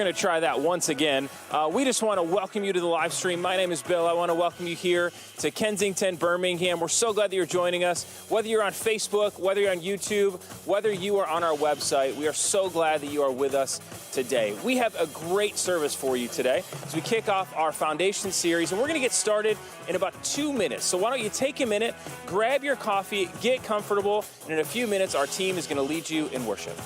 going to try that once again. We just want to welcome you to the live stream. My name is Bill. I want to welcome you here to Kensington, Birmingham. We're so glad that you're joining us. Whether you're on Facebook, whether you're on YouTube, whether you are on our website, we are so glad that you are with us today. We have a great service for you today as we kick off our foundation series, and we're going to get started in about 2 minutes. So why don't you take a minute, grab your coffee, get comfortable, and in a few minutes, our team is going to lead you in worship.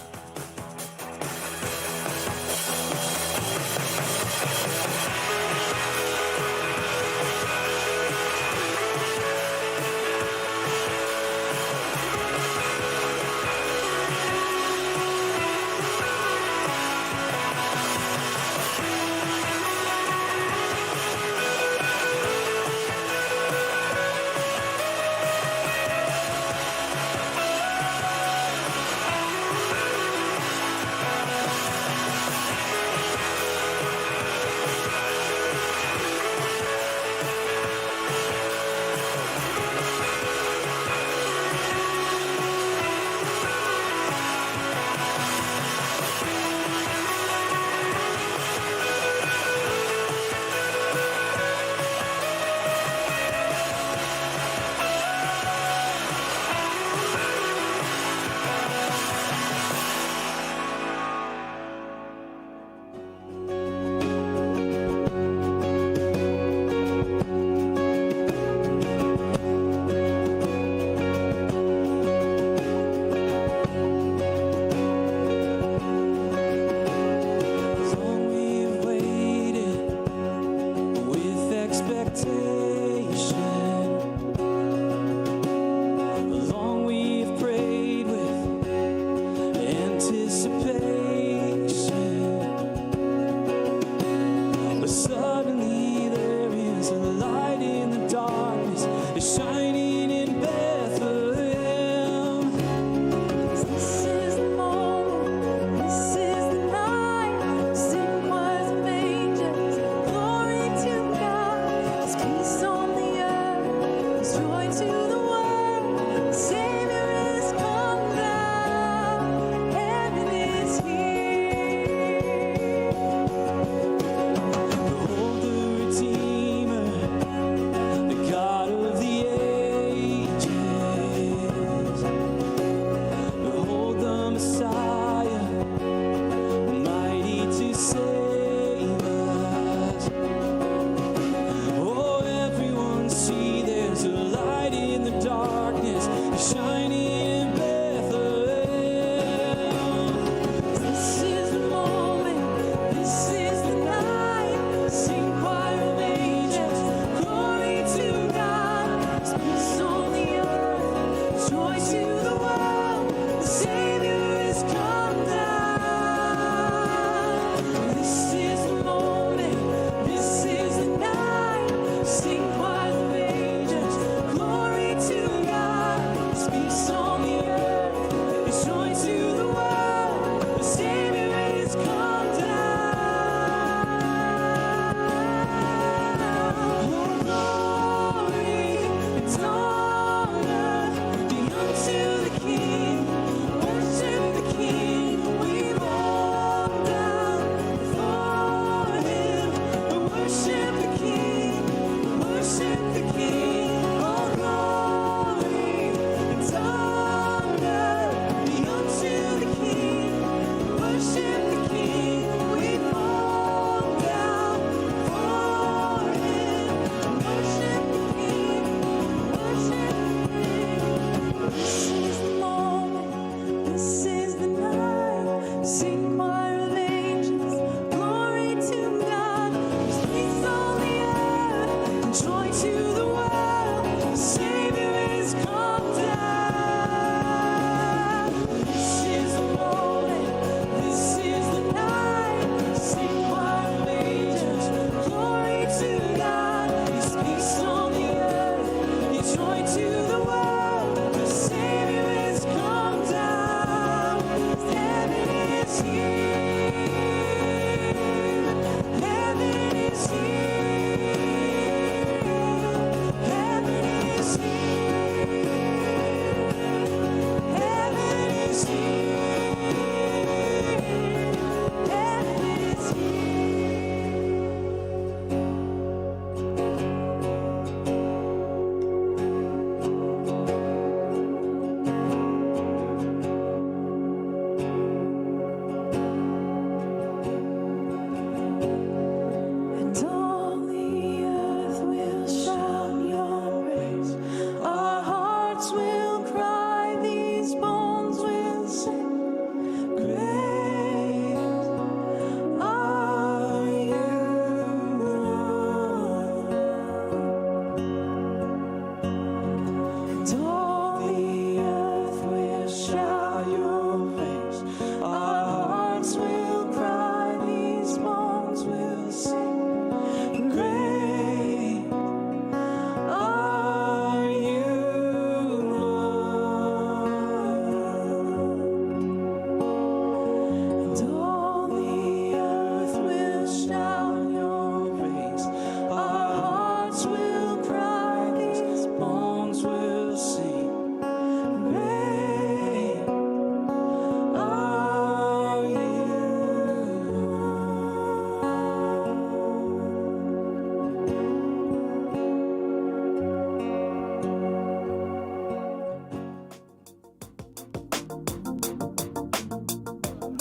Shine.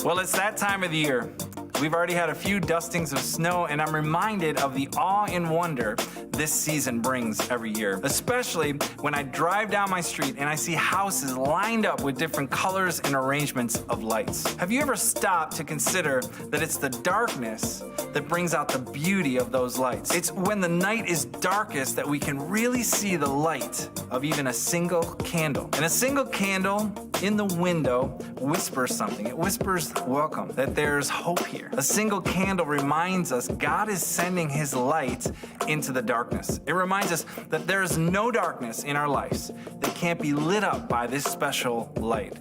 Well, it's that time of the year. We've already had a few dustings of snow, and I'm reminded of the awe and wonder this season brings every year, especially when I drive down my street and I see houses lined up with different colors and arrangements of lights. Have you ever stopped to consider that it's the darkness that brings out the beauty of those lights? It's when the night is darkest that we can really see the light of even a single candle. And a single candle in the window whispers something. It whispers welcome, that there's hope here. A single candle reminds us God is sending his light into the darkness. It reminds us that there is no darkness in our lives that can't be lit up by this special light.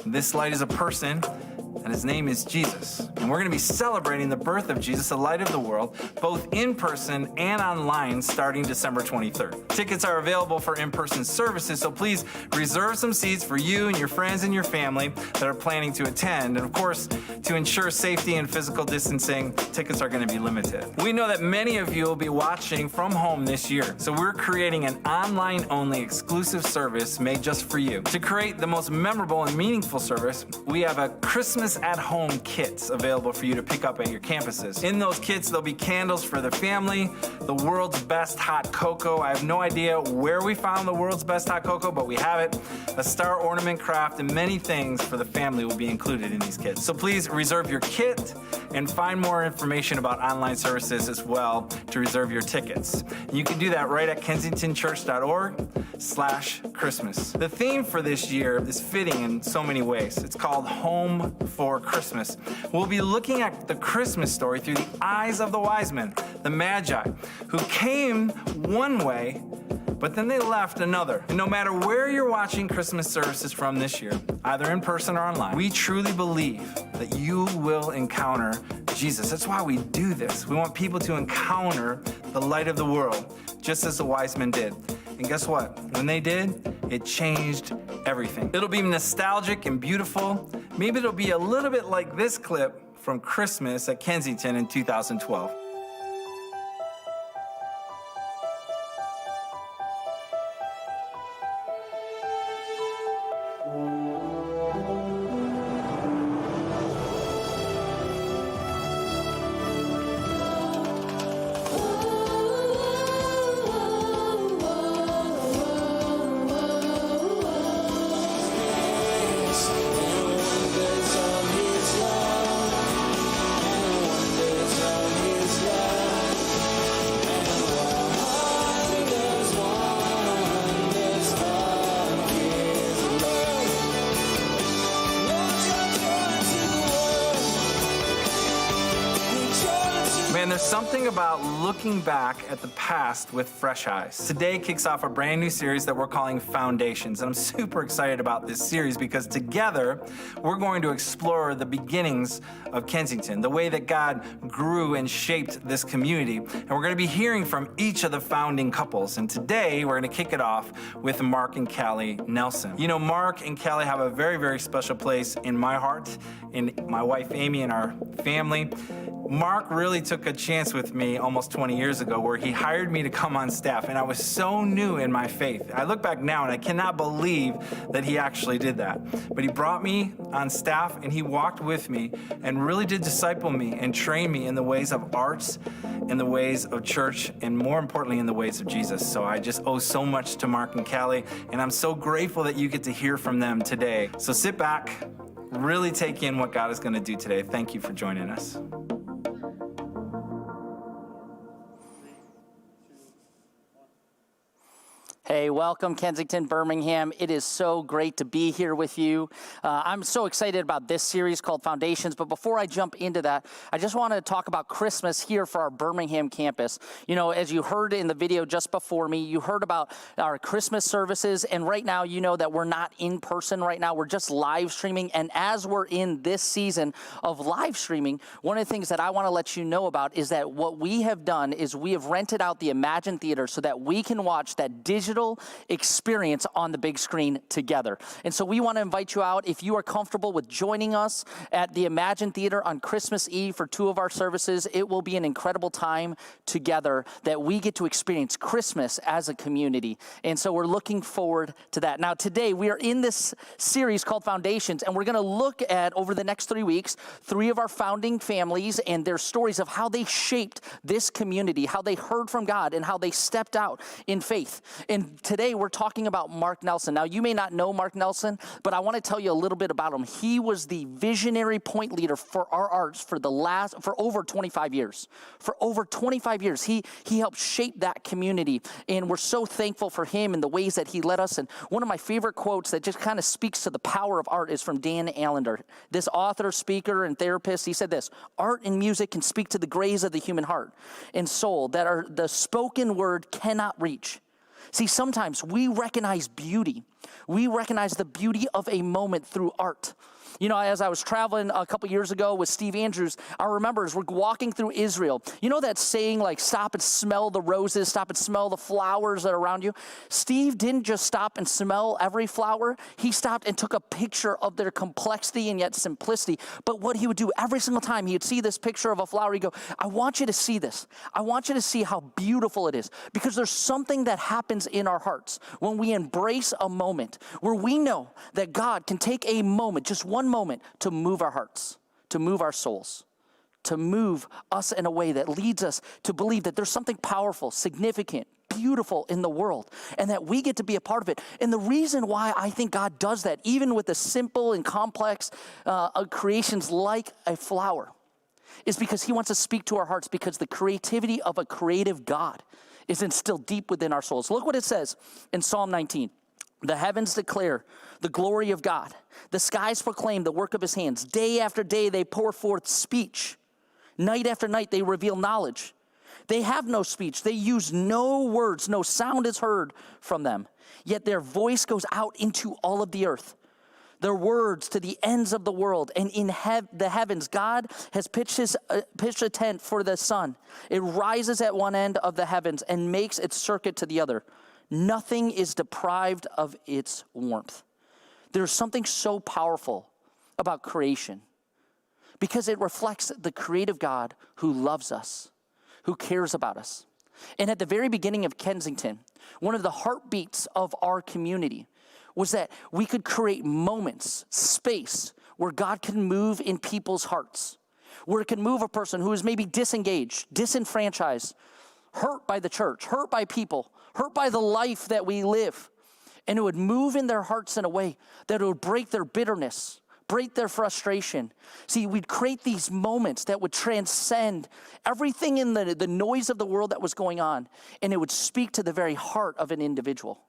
This light is a person, and his name is Jesus. And we're going to be celebrating the birth of Jesus, the light of the world, both in person and online starting December 23rd. Tickets are available for in-person services, so please reserve some seats for you and your friends and your family that are planning to attend. And of course, to ensure safety and physical distancing, tickets are going to be limited. We know that many of you will be watching from home this year, so we're creating an online-only exclusive service made just for you. To create the most memorable and meaningful service, we have a Christmas at-home kits available for you to pick up at your campuses. In those kits, there'll be candles for the family, the world's best hot cocoa. I have no idea where we found the world's best hot cocoa, but we have it. A star ornament craft and many things for the family will be included in these kits. So please reserve your kit and find more information about online services as well to reserve your tickets. And you can do that right at kensingtonchurch.org/Christmas. The theme for this year is fitting in so many ways. It's called Home for Christmas. We'll be looking at the Christmas story through the eyes of the wise men, the Magi, who came one way, but then they left another. And no matter where you're watching Christmas services from this year, either in person or online, we truly believe that you will encounter Jesus. That's why we do this. We want people to encounter the light of the world, just as the wise men did. And guess what? When they did, it changed everything. It'll be nostalgic and beautiful. Maybe it'll be a little bit like this clip from Christmas at Kensington in 2012. Man, there's something about looking back at the past with fresh eyes. Today kicks off a brand new series that we're calling Foundations, and I'm super excited about this series because together we're going to explore the beginnings of Kensington, the way that God grew and shaped this community, and we're going to be hearing from each of the founding couples. And today we're going to kick it off with Mark and Callie Nelson. You know, Mark and Callie have a very, very special place in my heart, in my wife Amy and our family. Mark really took a chance with me almost 20 years ago where he hired me to come on staff, and I was so new in my faith. I look back now and I cannot believe that he actually did that. But he brought me on staff and he walked with me and really did disciple me and train me in the ways of arts, in the ways of church, and more importantly, in the ways of Jesus. So I just owe so much to Mark and Callie, and I'm so grateful that you get to hear from them today. So sit back, really take in what God is going to do today. Thank you for joining us. Hey, welcome Kensington, Birmingham. It is so great to be here with you. I'm so excited about this series called Foundations, but before I jump into that, I just want to talk about Christmas here for our Birmingham campus. You know, as you heard in the video just before me, you heard about our Christmas services, and right now you know that we're not in person right now, we're just live streaming, and as we're in this season of live streaming, one of the things that I want to let you know about is that what we have done is we have rented out the Imagine Theater so that we can watch that digital digital experience on the big screen together. And so we want to invite you out. If you are comfortable with joining us at the Imagine Theater on Christmas Eve for 2 of our services, it will be an incredible time together that we get to experience Christmas as a community. And so we're looking forward to that. Now today we are in this series called Foundations, and we're going to look at, over the next 3 weeks, 3 of our founding families and their stories of how they shaped this community, how they heard from God, and how they stepped out in faith. And today we're talking about Mark Nelson. Now you may not know Mark Nelson, but I want to tell you a little bit about him. He was the visionary point leader for our arts for over 25 years. For over 25 years, he helped shape that community, and we're so thankful for him and the ways that he led us. And one of my favorite quotes that just kind of speaks to the power of art is from Dan Allender. This author, speaker, and therapist, he said this: art and music can speak to the graves of the human heart and soul that are the spoken word cannot reach. See, sometimes we recognize beauty. We recognize the beauty of a moment through art. You know, as I was traveling a couple years ago with Steve Andrews, I remember as we're walking through Israel, you know that saying, like, stop and smell the roses, stop and smell the flowers that are around you? Steve didn't just stop and smell every flower. He stopped and took a picture of their complexity and yet simplicity. But what he would do every single time he would see this picture of a flower, he'd go, I want you to see this. I want you to see how beautiful it is. Because there's something that happens in our hearts when we embrace a moment where we know that God can take a moment, just one moment, to move our hearts, to move our souls, to move us in a way that leads us to believe that there's something powerful, significant, beautiful in the world, and that we get to be a part of it. And the reason why I think God does that, even with the simple and complex creations like a flower, is because he wants to speak to our hearts, because the creativity of a creative God is instilled deep within our souls. Look what it says in Psalm 19. The heavens declare the glory of God. The skies proclaim the work of his hands. Day after day they pour forth speech. Night after night they reveal knowledge. They have no speech. They use no words. No sound is heard from them. Yet their voice goes out into all of the earth. Their words to the ends of the world. And in the heavens, God has pitched a tent for the sun. It rises at one end of the heavens and makes its circuit to the other. Nothing is deprived of its warmth. There's something so powerful about creation because it reflects the creative God who loves us, who cares about us. And at the very beginning of Kensington, one of the heartbeats of our community was that we could create moments, space, where God can move in people's hearts, where it can move a person who is maybe disengaged, disenfranchised, hurt by the church, hurt by people, hurt by the life that we live, and it would move in their hearts in a way that it would break their bitterness, break their frustration. See, we'd create these moments that would transcend everything in the noise of the world that was going on, and it would speak to the very heart of an individual.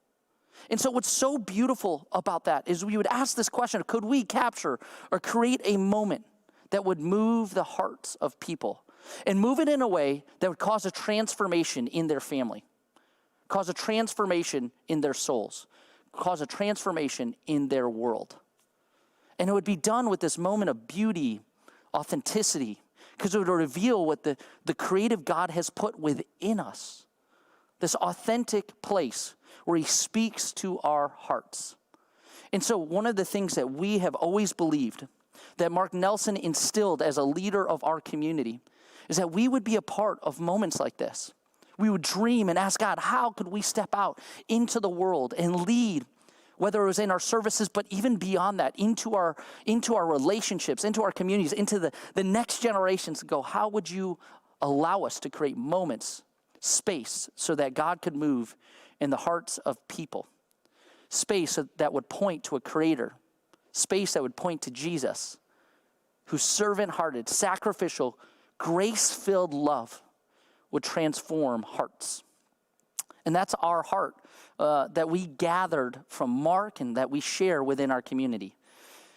And so what's so beautiful about that is we would ask this question: could we capture or create a moment that would move the hearts of people and move it in a way that would cause a transformation in their family, cause a transformation in their souls, cause a transformation in their world? And it would be done with this moment of beauty, authenticity, because it would reveal what the creative God has put within us, this authentic place where he speaks to our hearts. And so one of the things that we have always believed that Mark Nelson instilled as a leader of our community is that we would be a part of moments like this. We would dream and ask God, how could we step out into the world and lead, whether it was in our services, but even beyond that, into our relationships, into our communities, into the next generations, and go, how would you allow us to create moments, space, so that God could move in the hearts of people? Space that would point to a creator, space that would point to Jesus, whose servant-hearted, sacrificial, grace-filled love would transform hearts. And that's our heart that we gathered from Mark and that we share within our community.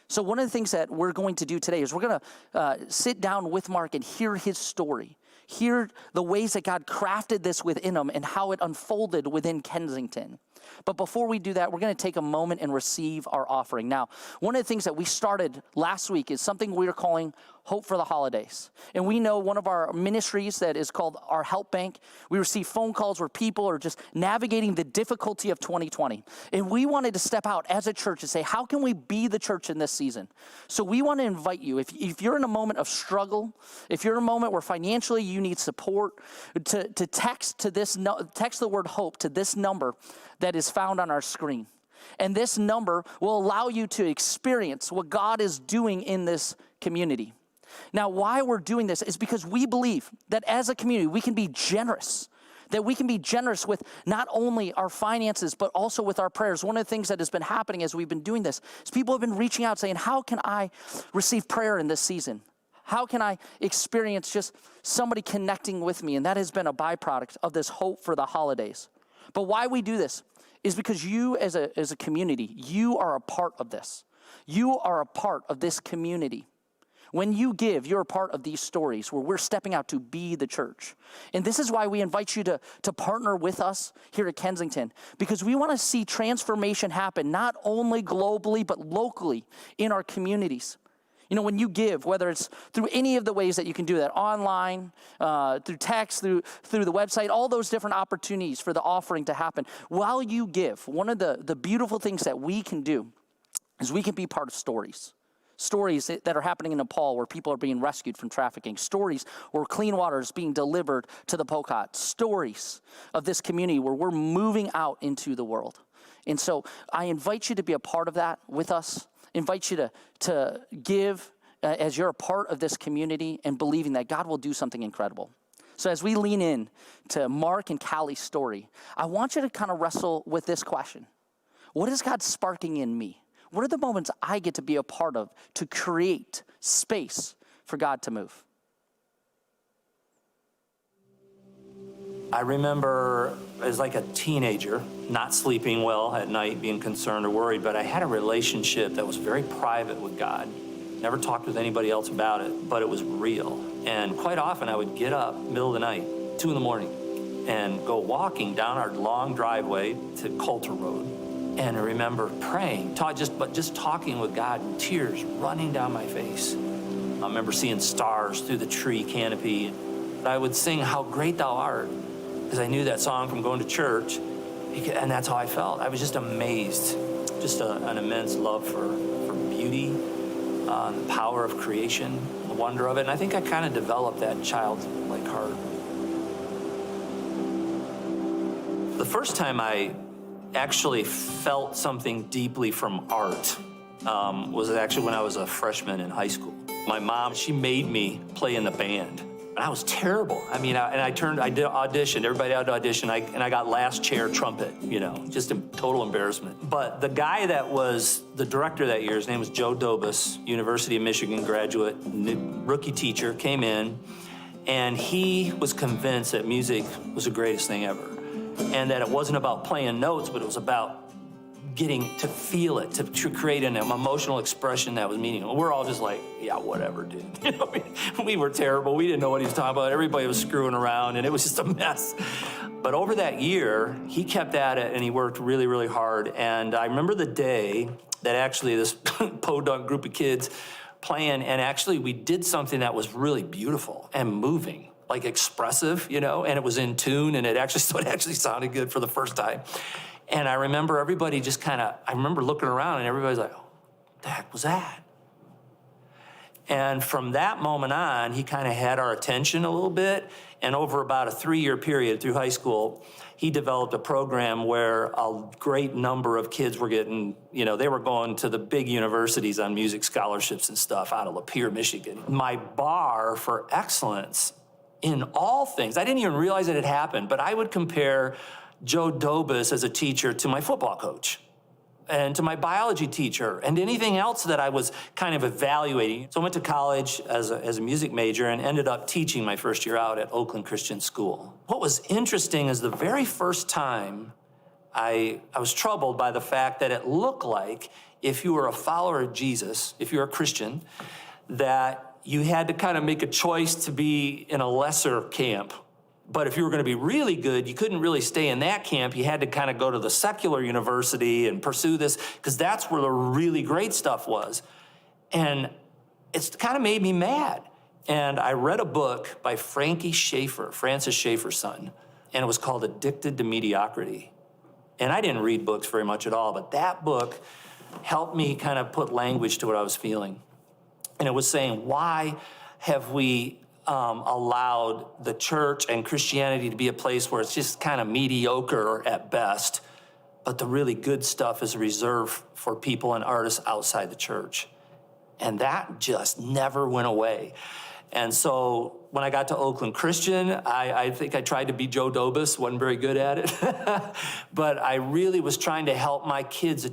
So one of the things that we're going to do today is we're going to sit down with Mark and hear his story, hear the ways that God crafted this within him and how it unfolded within Kensington. But before we do that, we're going to take a moment and receive our offering. Now, one of the things that we started last week is something we are calling Hope for the Holidays. And we know one of our ministries that is called our Help Bank. We receive phone calls where people are just navigating the difficulty of 2020. And we wanted to step out as a church and say, how can we be the church in this season? So we want to invite you, if you're in a moment of struggle, if you're in a moment where financially you need support, to text the word hope to this number that is found on our screen. And this number will allow you to experience what God is doing in this community. Now, why we're doing this is because we believe that as a community, we can be generous. That we can be generous with not only our finances, but also with our prayers. One of the things that has been happening as we've been doing this is people have been reaching out saying, how can I receive prayer in this season? How can I experience just somebody connecting with me? And that has been a byproduct of this hope for the holidays. But why we do this is because you as a community, you are a part of this. You are a part of this community. When you give, you're a part of these stories where we're stepping out to be the church. And this is why we invite you to partner with us here at Kensington, because we want to see transformation happen not only globally, but locally in our communities. You know, when you give, whether it's through any of the ways that you can do that, online, through text, through the website, all those different opportunities for the offering to happen. While you give, one of the beautiful things that we can do is we can be part of stories. Stories that are happening in Nepal where people are being rescued from trafficking. Stories where clean water is being delivered to the Pokot. Stories of this community where we're moving out into the world. And so I invite you to be a part of that with us. Invite you to give as you're a part of this community and believing that God will do something incredible. So as we lean in to Mark and Callie's story, I want you to kind of wrestle with this question. What is God sparking in me? What are the moments I get to be a part of to create space for God to move? I remember as like a teenager, not sleeping well at night, being concerned or worried, but I had a relationship that was very private with God. Never talked with anybody else about it, but it was real. And quite often I would get up middle of the night, 2 a.m, and go walking down our long driveway to Coulter Road. And I remember praying, just talking with God, and tears running down my face. I remember seeing stars through the tree canopy. I would sing, "How Great Thou Art," because I knew that song from going to church, and that's how I felt. I was just amazed, just an immense love for beauty, the power of creation, the wonder of it. And I think I kind of developed that childlike heart. The first time I actually felt something deeply from art was actually when I was a freshman in high school. My mom, she made me play in the band. And I was terrible. I mean, I did audition. Everybody had to audition, and I got last chair trumpet, just a total embarrassment. But the guy that was the director that year, his name was Joe Dobus, University of Michigan graduate, rookie teacher, came in, and he was convinced that music was the greatest thing ever. And that it wasn't about playing notes, but it was about getting to feel it, to create an emotional expression that was meaningful. We're all just like, yeah, whatever, dude. We were terrible. We didn't know what he was talking about. Everybody was screwing around, and it was just a mess. But over that year, he kept at it, and he worked really, really hard. And I remember the day that actually this podunk group of kids playing, and actually we did something that was really beautiful and moving. Like expressive, and it was in tune, and it actually sounded good for the first time. And I remember everybody just I remember looking around, and everybody's like, "Oh, what the heck was that?" And from that moment on, he kind of had our attention a little bit. And over about a 3-year period through high school, he developed a program where a great number of kids were getting, they were going to the big universities on music scholarships and stuff out of Lapeer, Michigan. My bar for excellence in all things, I didn't even realize it had happened, but I would compare Joe Dobus as a teacher to my football coach and to my biology teacher and anything else that I was kind of evaluating. So I went to college as a music major and ended up teaching my first year out at Oakland Christian School. What was interesting is the very first time I was troubled by the fact that it looked like if you were a follower of Jesus, if you're a Christian, that you had to kind of make a choice to be in a lesser camp But if you were going to be really good, you couldn't really stay in that camp. You had to kind of go to the secular university and pursue this, because that's where the really great stuff was. And it's kind of made me mad. And I read a book by Francis Schaeffer's son, and it was called Addicted to Mediocrity. And I didn't read books very much at all, but that book helped me kind of put language to what I was feeling. And it was saying, why have we allowed the church and Christianity to be a place where it's just kind of mediocre at best, but the really good stuff is reserved for people and artists outside the church? And that just never went away. And so when I got to Oakland Christian, I think I tried to be Joe Dobas, wasn't very good at it. But I really was trying to help my kids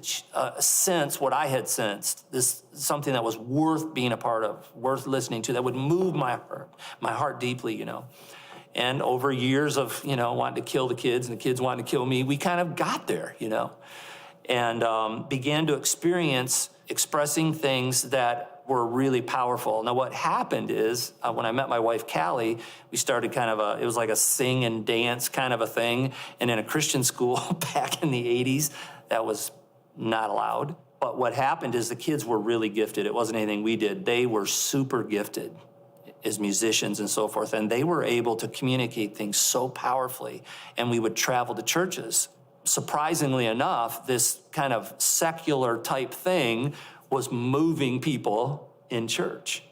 sense what I had sensed, this something that was worth being a part of, worth listening to, that would move my heart deeply, you know. And over years of, you know, wanting to kill the kids and the kids wanting to kill me, we kind of got there, you know, and began to experience expressing things that were really powerful. Now, what happened is when I met my wife, Callie, we started kind of it was like a sing and dance kind of a thing. And in a Christian school back in the 80s, that was not allowed. But what happened is the kids were really gifted. It wasn't anything we did. They were super gifted as musicians and so forth. And they were able to communicate things so powerfully. And we would travel to churches. Surprisingly enough, this kind of secular type thing was moving people in church.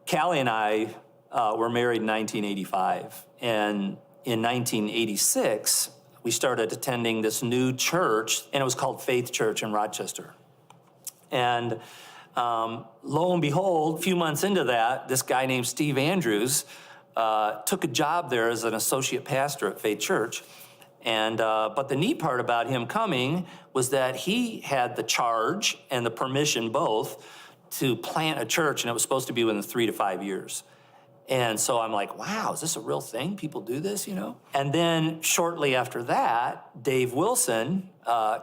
Callie and I were married in 1985. And in 1986, we started attending this new church, and it was called Faith Church in Rochester. And lo and behold, a few months into that, this guy named Steve Andrews took a job there as an associate pastor at Faith Church. And but the neat part about him coming was that he had the charge and the permission both to plant a church, and it was supposed to be within 3 to 5 years. And so I'm like, wow, is this a real thing? People do this, you know? And then shortly after that, Dave Wilson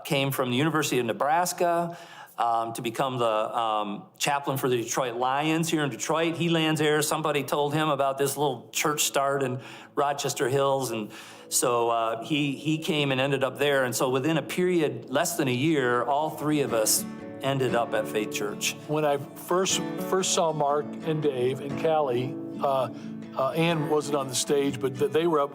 came from the University of Nebraska to become the chaplain for the Detroit Lions here in Detroit. He lands there. Somebody told him about this little church start in Rochester Hills, and so he came and ended up there. And so within a period less than a year, all three of us ended up at Faith Church. When I first saw Mark and Dave and Callie, Ann wasn't on the stage, but they were up.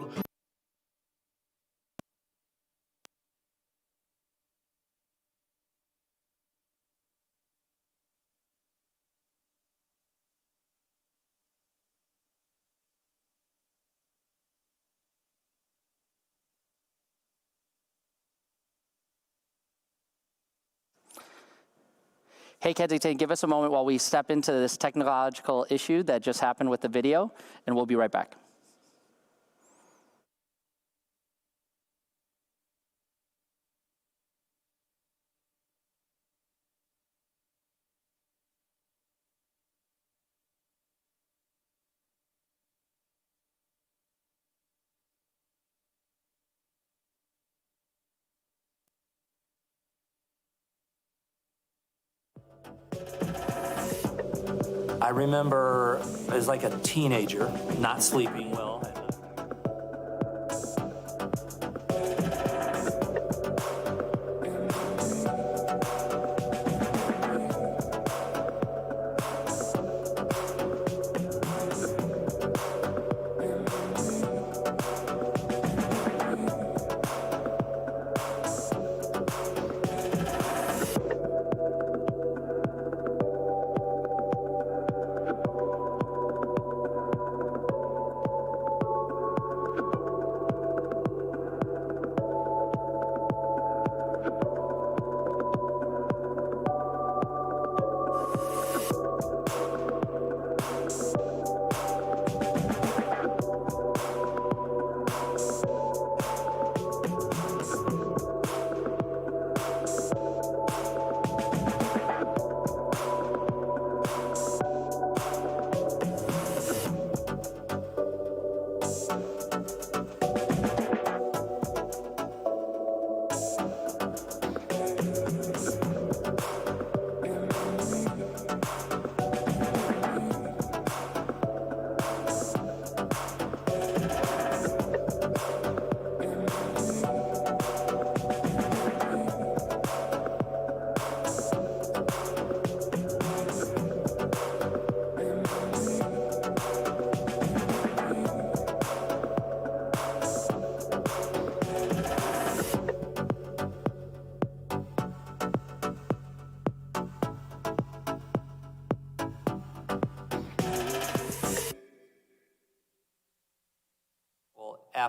Hey, Kensington, give us a moment while we step into this technological issue that just happened with the video, and we'll be right back. I remember as like a teenager, not sleeping well.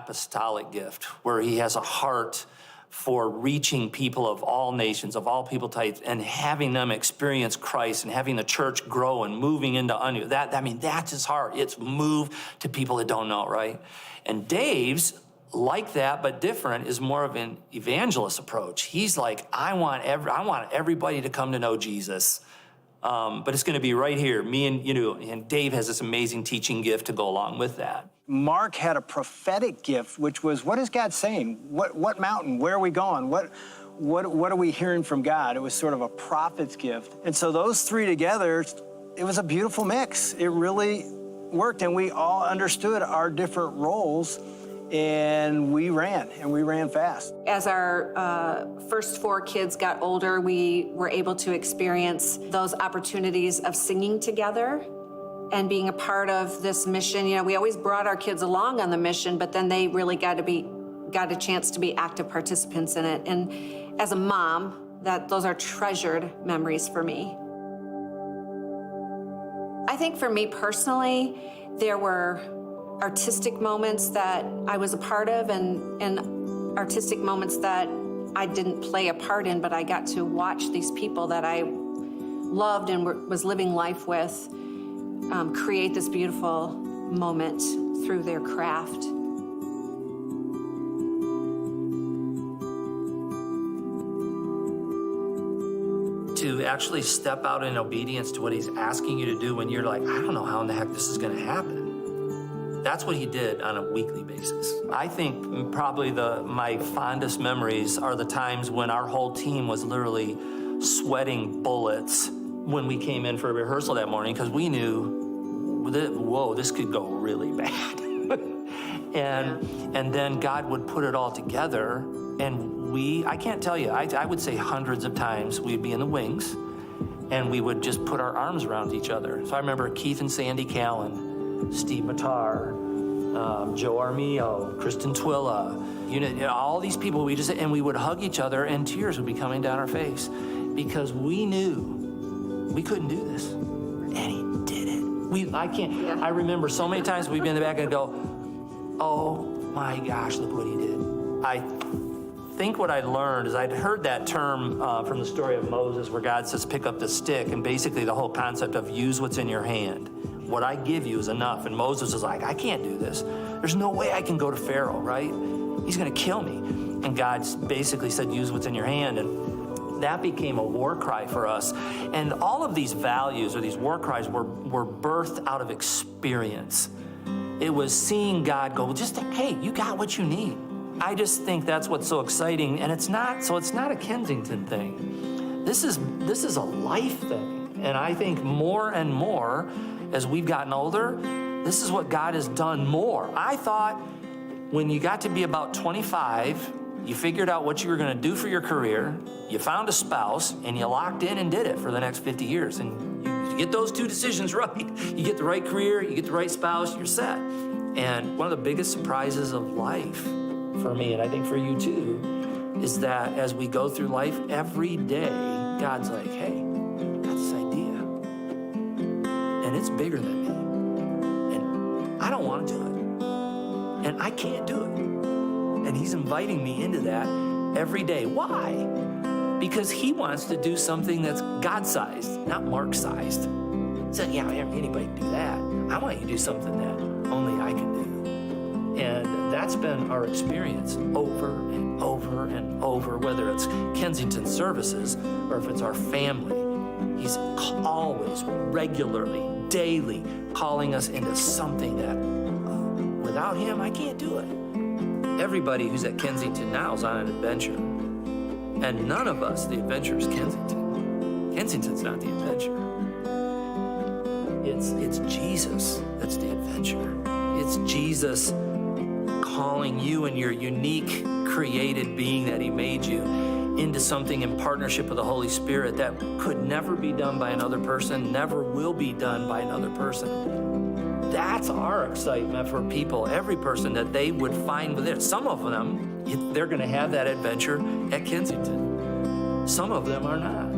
apostolic gift where he has a heart for reaching people of all nations, of all people types, and having them experience Christ and having the church grow and moving into unnew. That's his heart. It's move to people that don't know, right? And Dave's, like that, but different, is more of an evangelist approach. He's like, I want everybody to come to know Jesus. But it's going to be right here, me and and Dave has this amazing teaching gift to go along with that. Mark had a prophetic gift, which was, what is God saying? What mountain? Where are we going? What are we hearing from God? It was sort of a prophet's gift. And so those three together, it was a beautiful mix. It really worked, and we all understood our different roles, and we ran fast. As our first 4 kids got older, we were able to experience those opportunities of singing together and being a part of this mission. We always brought our kids along on the mission, but then they really got a chance to be active participants in it. And as a mom, those are treasured memories for me. I think for me personally, there were artistic moments that I was a part of and artistic moments that I didn't play a part in, but I got to watch these people that I loved and was living life with create this beautiful moment through their craft. To actually step out in obedience to what he's asking you to do when you're like, I don't know how in the heck this is going to happen. That's what he did on a weekly basis. I think probably my fondest memories are the times when our whole team was literally sweating bullets when we came in for a rehearsal that morning, because we knew that, whoa, this could go really bad. And then God would put it all together, and I can't tell you, I would say hundreds of times we'd be in the wings and we would just put our arms around each other. So I remember Keith and Sandy Callan, Steve Matar, Joe Armillo, Kristen Twilla, all these people, we would hug each other and tears would be coming down our face because we knew we couldn't do this. And he did it. I remember so many times we'd be in the back and go, oh my gosh, look what he did. I think what I learned is I'd heard that term from the story of Moses where God says, pick up the stick, and basically the whole concept of use what's in your hand. What I give you is enough. And Moses is like, I can't do this. There's no way I can go to Pharaoh, right? He's going to kill me. And God basically said, use what's in your hand. And that became a war cry for us. And all of these values or these war cries were birthed out of experience. It was seeing God go, hey, you got what you need. I just think that's what's so exciting. And it's not a Kensington thing. This is a life thing. And I think more and more, as we've gotten older, this is what God has done more. I thought when you got to be about 25, you figured out what you were going to do for your career, you found a spouse, and you locked in and did it for the next 50 years. And you get those 2 decisions right. You get the right career, you get the right spouse, you're set. And one of the biggest surprises of life for me, and I think for you too, is that as we go through life, every day, God's like, hey, I got this idea. And it's bigger than me. And I don't want to do it. And I can't do it. And he's inviting me into that every day. Why? Because he wants to do something that's God-sized, not Mark-sized. So, yeah, anybody can do that. I want you to do something that only I can do. And that's been our experience over and over and over, whether it's Kensington Services or if it's our family. He's always, regularly, daily calling us into something that without him, I can't do it. Everybody who's at Kensington now is on an adventure. And none of us, the adventure is Kensington. Kensington's not the adventure. It's Jesus that's the adventure. It's Jesus calling you and your unique created being that he made you into something in partnership with the Holy Spirit that could never be done by another person, never will be done by another person. That's our excitement for people, every person, that they would find within. Some of them, they're going to have that adventure at Kensington. Some of them are not.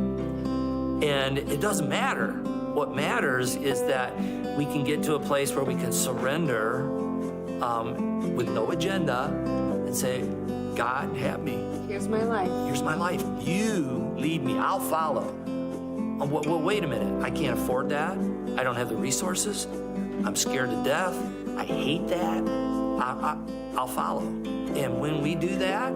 And it doesn't matter. What matters is that we can get to a place where we can surrender with no agenda and say, God, have me. Here's my life. Here's my life. You lead me. I'll follow. Well, wait a minute. I can't afford that. I don't have the resources. I'm scared to death. I hate that. I'll follow. And when we do that,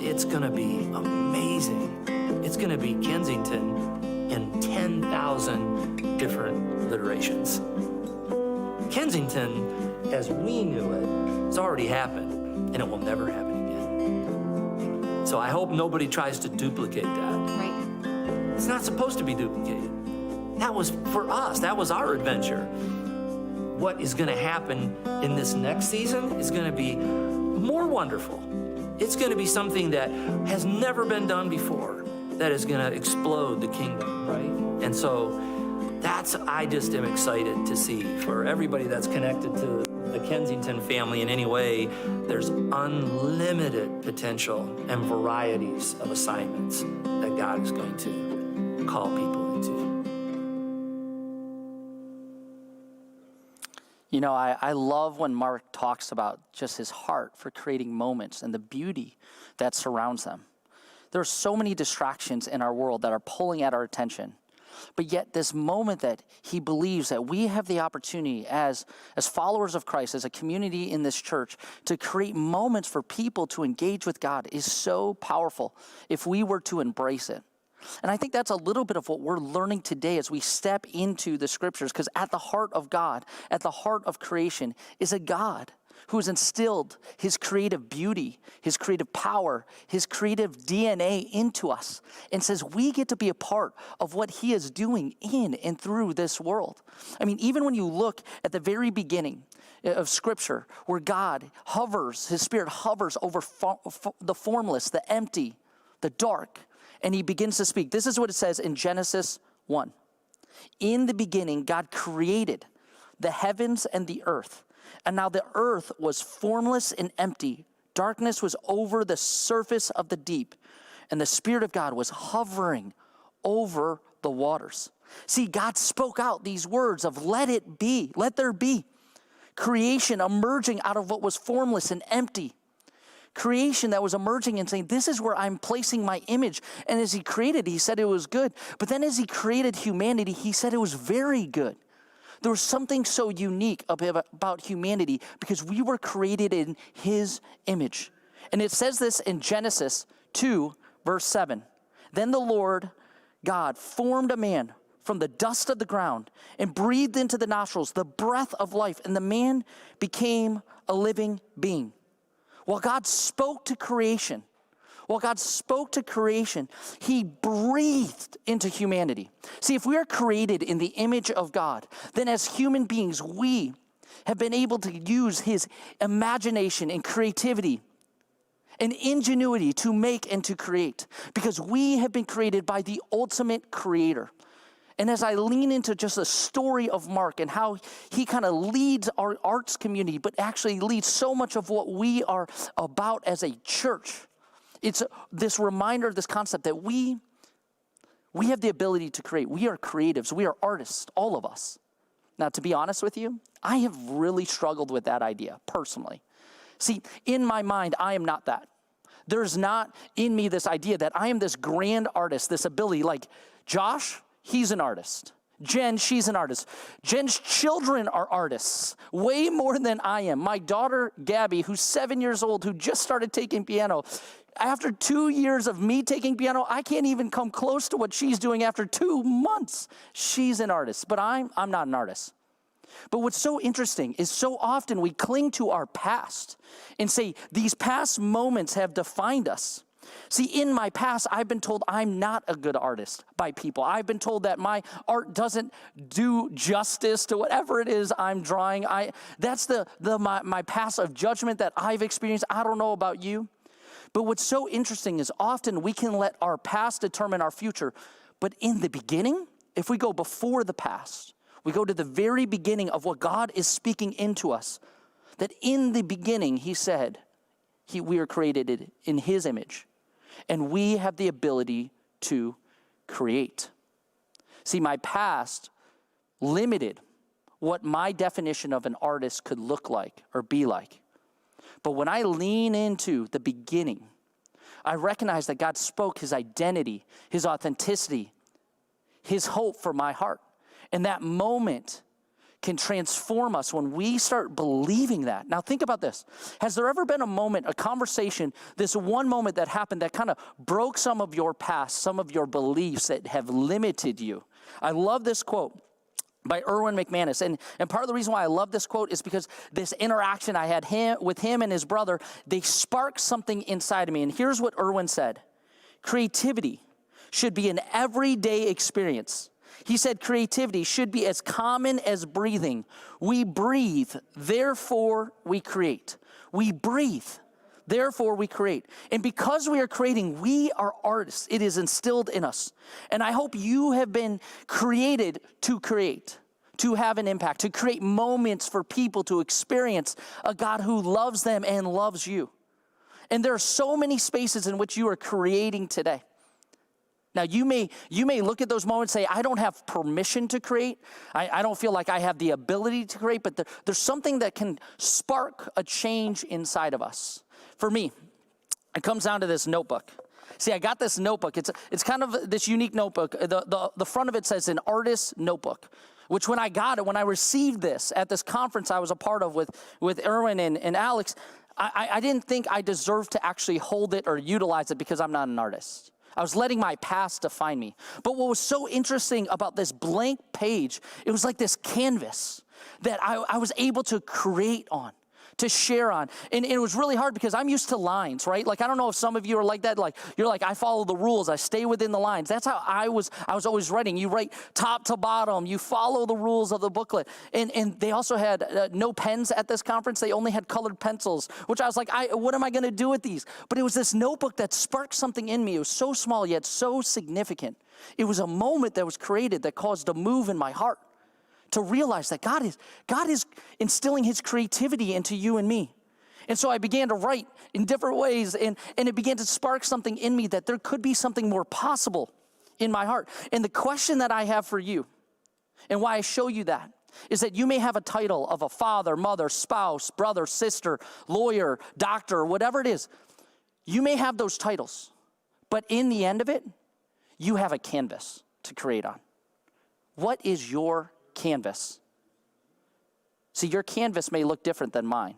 it's going to be amazing. It's going to be Kensington in 10,000 different iterations. Kensington, as we knew it, it's already happened, and it will never happen again. So I hope nobody tries to duplicate that. Right. It's not supposed to be duplicated. That was for us. That was our adventure. What is going to happen in this next season is going to be more wonderful. It's going to be something that has never been done before, that is going to explode the kingdom, right? And so I just am excited to see. For everybody that's connected to the Kensington family in any way, there's unlimited potential and varieties of assignments that God is going to call people into. You know, I love when Mark talks about just his heart for creating moments and the beauty that surrounds them. There are so many distractions in our world that are pulling at our attention. But yet this moment that he believes that we have the opportunity as followers of Christ, as a community in this church, to create moments for people to engage with God is so powerful if we were to embrace it. And I think that's a little bit of what we're learning today as we step into the scriptures, because at the heart of God, at the heart of creation, is a God who has instilled his creative beauty, his creative power, his creative DNA into us, and says we get to be a part of what he is doing in and through this world. I mean, even when you look at the very beginning of Scripture, where God hovers, his Spirit hovers over the formless, the empty, the dark, and he begins to speak. This is what it says in Genesis 1. In the beginning, God created the heavens and the earth. And now the earth was formless and empty. Darkness was over the surface of the deep. And the Spirit of God was hovering over the waters. See, God spoke out these words of let it be, let there be. Creation emerging out of what was formless and empty. Creation that was emerging and saying, this is where I'm placing my image. And as he created, he said it was good. But then as he created humanity, he said it was very good. There was something so unique about humanity because we were created in his image. And it says this in Genesis 2, verse 7. Then the Lord God formed a man from the dust of the ground and breathed into the nostrils the breath of life, and the man became a living being. While God spoke to creation, he breathed into humanity. See, if we are created in the image of God, then as human beings, we have been able to use his imagination and creativity and ingenuity to make and to create, because we have been created by the ultimate creator. And as I lean into just the story of Mark and how he kind of leads our arts community, but actually leads so much of what we are about as a church, it's this reminder, this concept that we have the ability to create. We are creatives. We are artists, all of us. Now, to be honest with you, I have really struggled with that idea personally. See, in my mind, I am not that. There's not in me this idea that I am this grand artist, this ability like Josh. He's an artist. Jen, she's an artist. Jen's children are artists, way more than I am. My daughter, Gabby, who's 7 years old, who just started taking piano, after 2 years of me taking piano, I can't even come close to what she's doing after 2 months. She's an artist, but I'm not an artist. But what's so interesting is so often we cling to our past and say, these past moments have defined us. See, in my past, I've been told I'm not a good artist by people. I've been told that my art doesn't do justice to whatever it is I'm drawing. That's my past of judgment that I've experienced. I don't know about you. But what's so interesting is often we can let our past determine our future. But in the beginning, if we go before the past, we go to the very beginning of what God is speaking into us, that in the beginning, he said, we are created in his image. And we have the ability to create. See, my past limited what my definition of an artist could look like or be like. But when I lean into the beginning, I recognize that God spoke his identity, his authenticity, his hope for my heart. And that moment can transform us when we start believing that. Now think about this. Has there ever been a moment, a conversation, this one moment that happened that kind of broke some of your past, some of your beliefs that have limited you? I love this quote by Erwin McManus. And part of the reason why I love this quote is because this interaction I had with him and his brother, they sparked something inside of me. And here's what Erwin said. Creativity should be an everyday experience. He said creativity should be as common as breathing. We breathe, therefore we create. We breathe, therefore we create. And because we are creating, we are artists. It is instilled in us. And I hope you have been created to create, to have an impact, to create moments for people to experience a God who loves them and loves you. And there are so many spaces in which you are creating today. Now, you may look at those moments and say, I don't have permission to create. I don't feel like I have the ability to create, but there's something that can spark a change inside of us. For me, it comes down to this notebook. See, I got this notebook. It's kind of this unique notebook. The front of it says an artist's notebook, which when I got it, when I received this at this conference I was a part of with Erwin and Alex, I didn't think I deserved to actually hold it or utilize it because I'm not an artist. I was letting my past define me. But what was so interesting about this blank page, it was like this canvas that I was able to create on, to share on. And it was really hard because I'm used to lines, right? Like, I don't know if some of you are like that. Like, you're like, I follow the rules. I stay within the lines. That's how I was always writing. You write top to bottom. You follow the rules of the booklet. And they also had no pens at this conference. They only had colored pencils, which I was like, what am I going to do with these? But it was this notebook that sparked something in me. It was so small yet so significant. It was a moment that was created that caused a move in my heart to realize that God is instilling his creativity into you and me. And so I began to write in different ways, and it began to spark something in me that there could be something more possible in my heart. And the question that I have for you, and why I show you that, is that you may have a title of a father, mother, spouse, brother, sister, lawyer, doctor, whatever it is. You may have those titles, but in the end of it, you have a canvas to create on. What is your canvas? See, your canvas may look different than mine,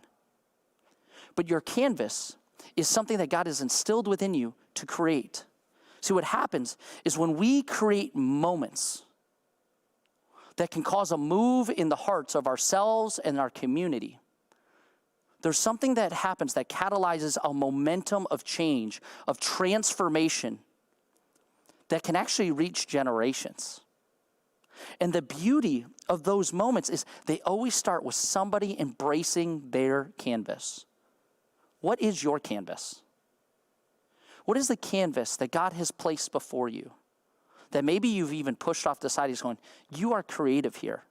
but your canvas is something that God has instilled within you to create. See, what happens is when we create moments that can cause a move in the hearts of ourselves and our community, there's something that happens that catalyzes a momentum of change, of transformation that can actually reach generations. And the beauty of those moments is they always start with somebody embracing their canvas. What is your canvas? What is the canvas that God has placed before you that maybe you've even pushed off the side? He's going, you are creative here.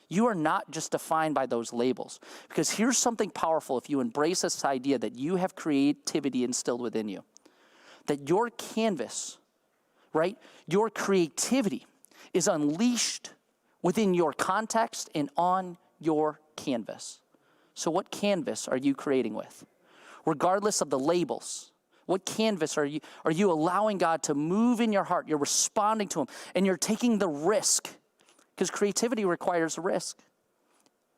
You are not just defined by those labels. Because here's something powerful if you embrace this idea that you have creativity instilled within you. That your canvas, right, your creativity is unleashed within your context and on your canvas. So what canvas are you creating with? Regardless of the labels, what canvas are you allowing God to move in your heart? You're responding to him, and you're taking the risk, because creativity requires risk.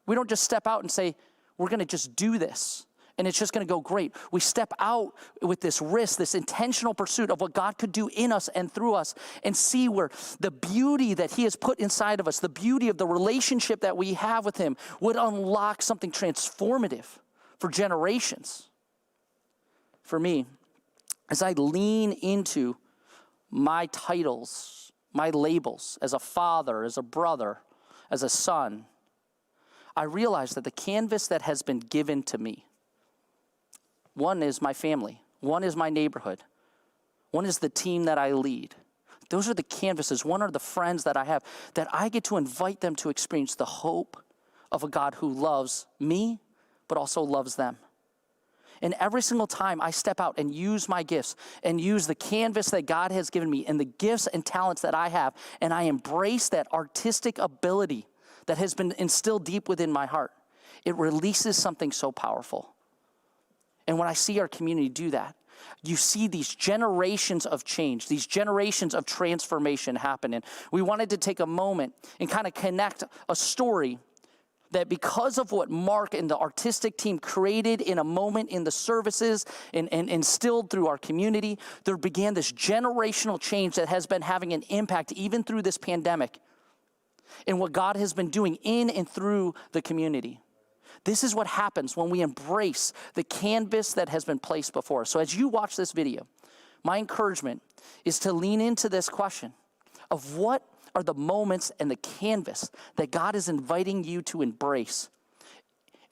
We don't just step out and say, we're going to just do this, and it's just going to go great. We step out with this risk, this intentional pursuit of what God could do in us and through us, and see where the beauty that he has put inside of us, the beauty of the relationship that we have with him, would unlock something transformative for generations. For me, as I lean into my titles, my labels as a father, as a brother, as a son, I realize that the canvas that has been given to me, one is my family. One is my neighborhood. One is the team that I lead. Those are the canvases. One are the friends that I have, that I get to invite them to experience the hope of a God who loves me, but also loves them. And every single time I step out and use my gifts and use the canvas that God has given me and the gifts and talents that I have, and I embrace that artistic ability that has been instilled deep within my heart, it releases something so powerful. And when I see our community do that, you see these generations of change, these generations of transformation happening. We wanted to take a moment and kind of connect a story that because of what Mark and the artistic team created in a moment in the services and instilled through our community, there began this generational change that has been having an impact even through this pandemic and what God has been doing in and through the community. This is what happens when we embrace the canvas that has been placed before us. So as you watch this video, my encouragement is to lean into this question of what are the moments and the canvas that God is inviting you to embrace,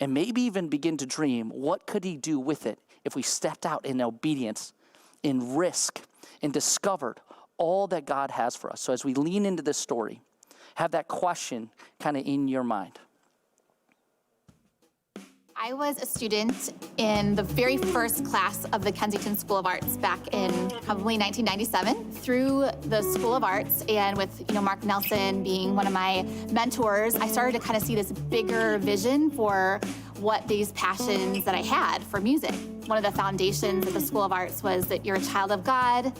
and maybe even begin to dream, what could he do with it if we stepped out in obedience, in risk, and discovered all that God has for us. So as we lean into this story, have that question kind of in your mind. I was a student in the very first class of the Kensington School of Arts back in probably 1997. Through the School of Arts and with Mark Nelson being one of my mentors, I started to kind of see this bigger vision for what these passions that I had for music. One of the foundations of the School of Arts was that you're a child of God,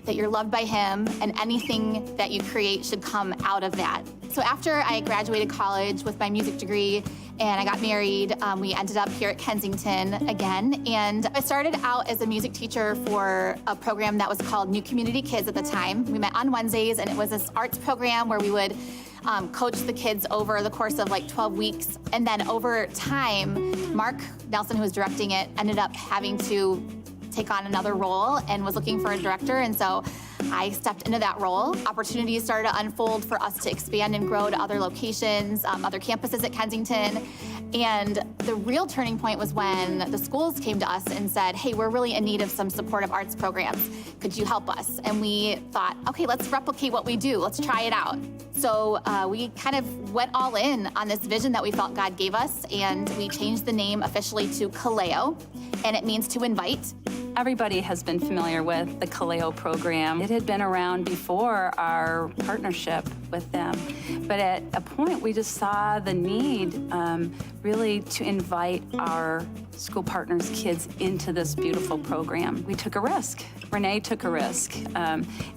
that you're loved by him, and anything that you create should come out of that. So after I graduated college with my music degree and I got married, we ended up here at Kensington again. And I started out as a music teacher for a program that was called New Community Kids at the time. We met on Wednesdays, and it was this arts program where we would coach the kids over the course of like 12 weeks. And then over time, Mark Nelson, who was directing it, ended up having to take on another role and was looking for a director. And so I stepped into that role. Opportunities started to unfold for us to expand and grow to other locations, other campuses at Kensington. And the real turning point was when the schools came to us and said, hey, we're really in need of some supportive arts programs. Could you help us? And we thought, okay, let's replicate what we do. Let's try it out. So we kind of went all in on this vision that we felt God gave us, and we changed the name officially to Kaleo, and it means to invite. Everybody has been familiar with the Kaleo program. It had been around before our partnership with them. But at a point, we just saw the need really to invite our school partners' kids into this beautiful program. We took a risk. Renee took a risk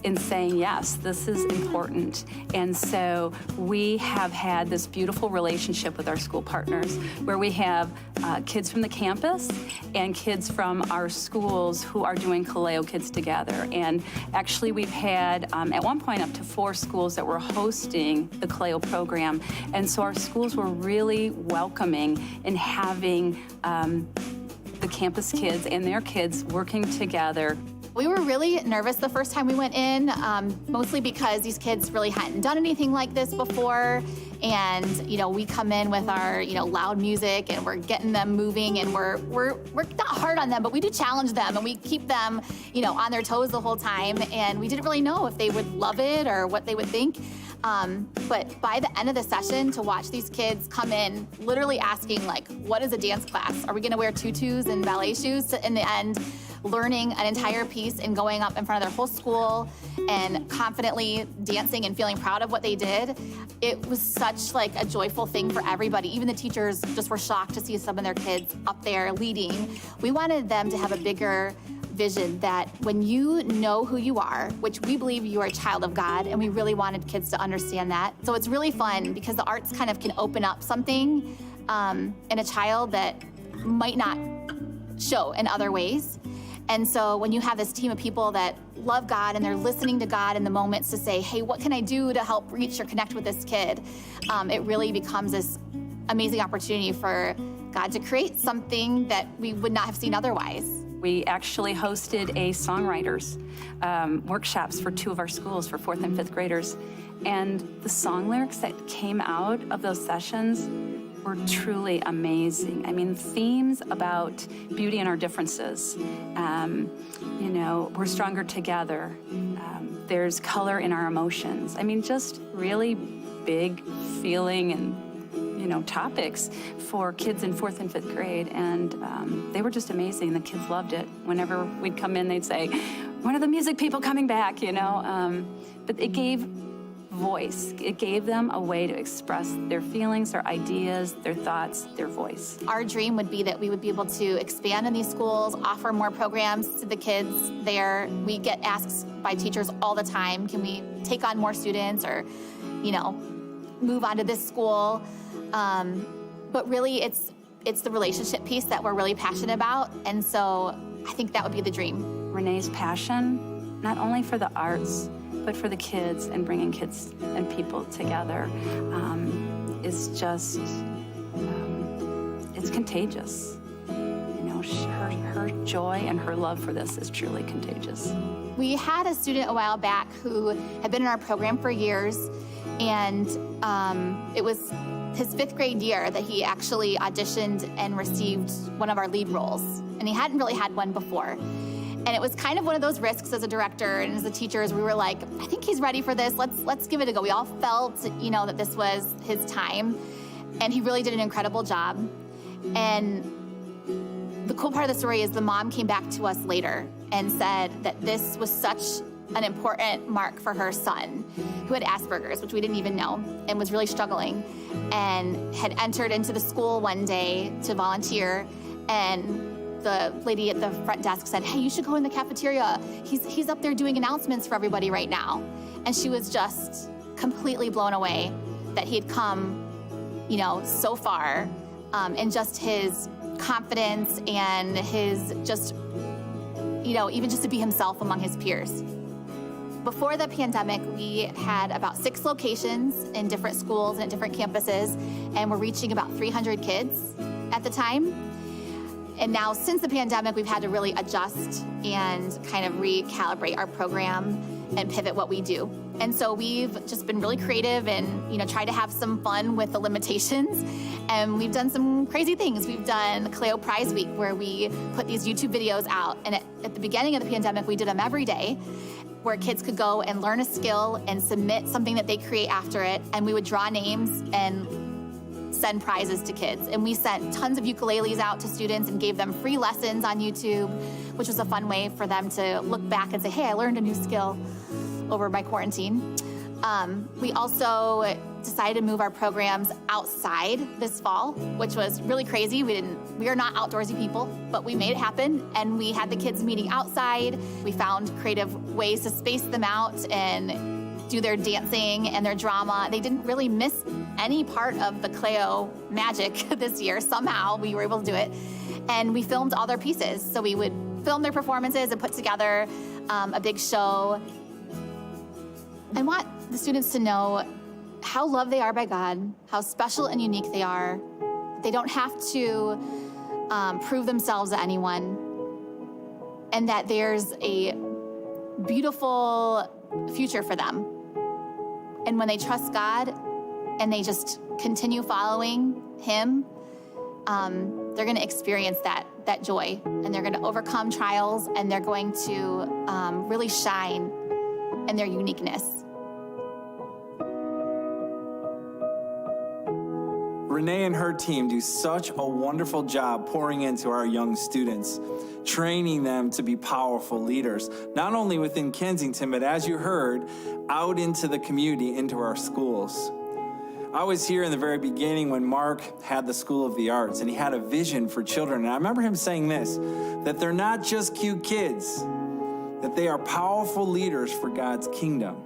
in saying, yes, this is important. And so we have had this beautiful relationship with our school partners where we have kids from the campus and kids from our schools who are doing Kaleo Kids Together. And actually we've had, at one point, up to 4 schools that were hosting the Kaleo program. And so our schools were really welcoming in having the campus kids and their kids working together. We were really nervous the first time we went in, mostly because these kids really hadn't done anything like this before. And, we come in with our, loud music and we're getting them moving, and we're not hard on them, but we do challenge them and we keep them, on their toes the whole time. And we didn't really know if they would love it or what they would think. But by the end of the session, to watch these kids come in literally asking, like, what is a dance class? Are we gonna wear tutus and ballet shoes? To, in the end, learning an entire piece and going up in front of their whole school and confidently dancing and feeling proud of what they did. It was such like a joyful thing for everybody. Even the teachers just were shocked to see some of their kids up there leading. We wanted them to have a bigger vision that when you know who you are, which we believe you are a child of God, and we really wanted kids to understand that. So it's really fun because the arts kind of can open up something in a child that might not show in other ways. And so when you have this team of people that love God and they're listening to God in the moments to say, hey, what can I do to help reach or connect with this kid? It really becomes this amazing opportunity for God to create something that we would not have seen otherwise. We actually hosted a songwriters workshops for 2 of our schools for 4th and 5th graders. And the song lyrics that came out of those sessions were truly amazing. I mean, themes about beauty in our differences. We're stronger together. There's color in our emotions. I mean, just really big feeling and topics for kids in 4th and 5th grade. And they were just amazing. The kids loved it. Whenever we'd come in, they'd say, when are the music people coming back, But it gave voice. It gave them a way to express their feelings, their ideas, their thoughts, their voice. Our dream would be that we would be able to expand in these schools, offer more programs to the kids there. We get asked by teachers all the time, can we take on more students or, move on to this school? But really, it's the relationship piece that we're really passionate about, and so I think that would be the dream. Renee's passion, not only for the arts, but for the kids and bringing kids and people together, is just, it's contagious. Her joy and her love for this is truly contagious. We had a student a while back who had been in our program for years, and it was his 5th grade year that he actually auditioned and received one of our lead roles, and he hadn't really had one before. And it was kind of one of those risks as a director and as a teachers. We were like, I think he's ready for this. Let's give it a go. We all felt, that this was his time, and he really did an incredible job. And the cool part of the story is the mom came back to us later and said that this was such an important mark for her son, who had Asperger's, which we didn't even know, and was really struggling, and had entered into the school one day to volunteer, and the lady at the front desk said, hey, you should go in the cafeteria. He's up there doing announcements for everybody right now. And she was just completely blown away that he had come, so far, and just his confidence and his just, even just to be himself among his peers. Before the pandemic, we had about 6 locations in different schools and at different campuses, and we're reaching about 300 kids at the time. And now, since the pandemic, we've had to really adjust and kind of recalibrate our program and pivot what we do. And so we've just been really creative and, try to have some fun with the limitations. And we've done some crazy things. We've done Clio Prize Week, where we put these YouTube videos out. And at the beginning of the pandemic, we did them every day, where kids could go and learn a skill and submit something that they create after it. And we would draw names and send prizes to kids. And we sent tons of ukuleles out to students and gave them free lessons on YouTube, which was a fun way for them to look back and say, hey, I learned a new skill over my quarantine. We also decided to move our programs outside this fall, which was really crazy. We are not outdoorsy people, but we made it happen, and we had the kids meeting outside. We found creative ways to space them out and do their dancing and their drama. They didn't really miss any part of the Clio magic this year. Somehow we were able to do it. And we filmed all their pieces. So we would film their performances and put together a big show. I want the students to know how loved they are by God, how special and unique they are. They don't have to prove themselves to anyone, and that there's a beautiful future for them. And when they trust God and they just continue following Him, they're going to experience that joy, and they're going to overcome trials, and they're going to really shine in their uniqueness. Renee and her team do such a wonderful job pouring into our young students, training them to be powerful leaders, not only within Kensington, but as you heard, out into the community, into our schools. I was here in the very beginning when Mark had the School of the Arts, and he had a vision for children. And I remember him saying this, that they're not just cute kids, that they are powerful leaders for God's kingdom.